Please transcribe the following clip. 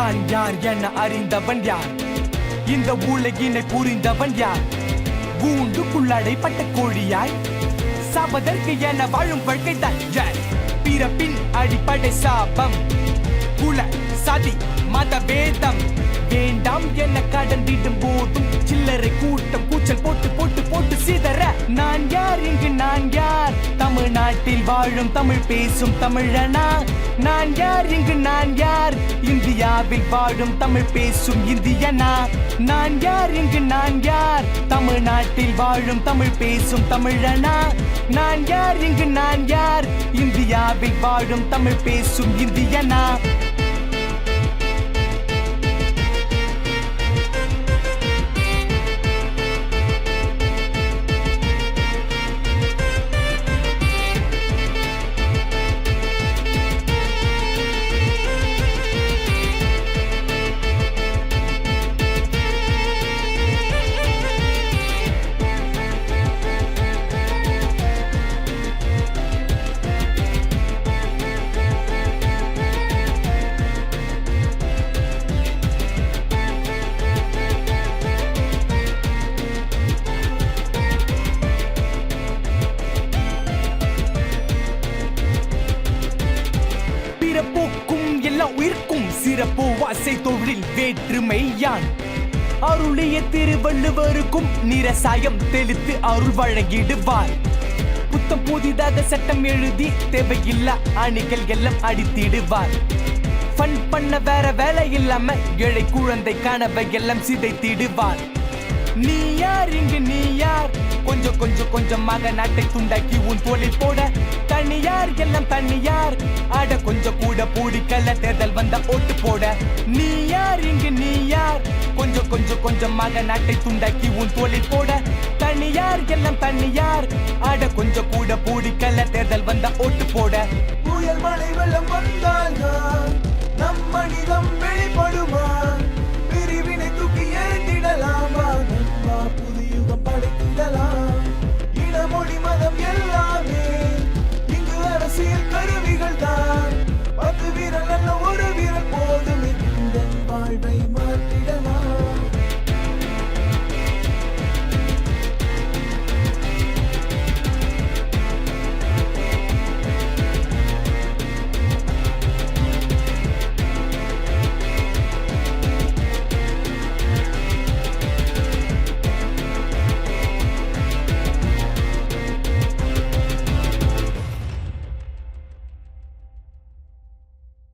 தான் யார் என அறிந்தவன் யார்? இந்த உலகினை புரிந்தவன் யார்? கூண்டுக்குள்ளடைப்பட்ட கோழியாய் சாவதற்கு என வாழும் வாழ்க்கை தான் யார்? பிறப்பின் அடிப்படை சாபம், குல சதி மத வேதம் வேண்டாம் என கடந்திடும் போதும் சில்லறை கூட்டம் கூச்சல் போட்டு போட்டு போட்டு சிதற. நான் யார் இங்கு நான் யார்? தமிழ்நாட்டில் வாழும் தமிழ் பேசும் தமிழனா. நான் யார் இங்கு நான் யார்? இந்தியாவில் வாழும் தமிழ் பேசும் இந்தியனா. நான் யார் இங்கு நான் யார்? தமிழ்நாட்டில் வாழும் தமிழ் பேசும் தமிழனா. நான் யார் இங்கு நான் யார்? இந்தியாவில் வாழும் தமிழ் பேசும் இந்தியனா. பிறப்போக்கும் எல்லா உயிர்க்கும் சிறப்போ வாசை தொழில் வேற்றுமையான். அருளிய திருவள்ளுவருக்கும் நிரசாயம் தெளித்து அருள் வழங்கிடுவார். புத்தம் புதிதாக சட்டம் எழுதி தேவையில்லா அணிகள் எல்லாம் அடித்திடுவார். ஃபன் பண்ண வேற வேலை இல்லாம ஏழை குழந்தை கனவை எல்லாம் சிதைத்திடுவார். நீ யார் இங்கு நீ யார்? கொஞ்சம் கொஞ்சம் கொஞ்சமாக நாட்டை துண்டாக்கி உன் தோளில் போட தனியார் எல்லாம் தனியார். ஆட கொஞ்சம் கூட பூடிக்கல தேர்தல் வந்த ஓட்டு போட. நீ யார் இங்கு நீ யார்? கொஞ்சம் கொஞ்சம் கொஞ்சமாக நாட்டை துண்டாக்கி உன் தோளில் போட தனியார் எல்லாம் தனியார்.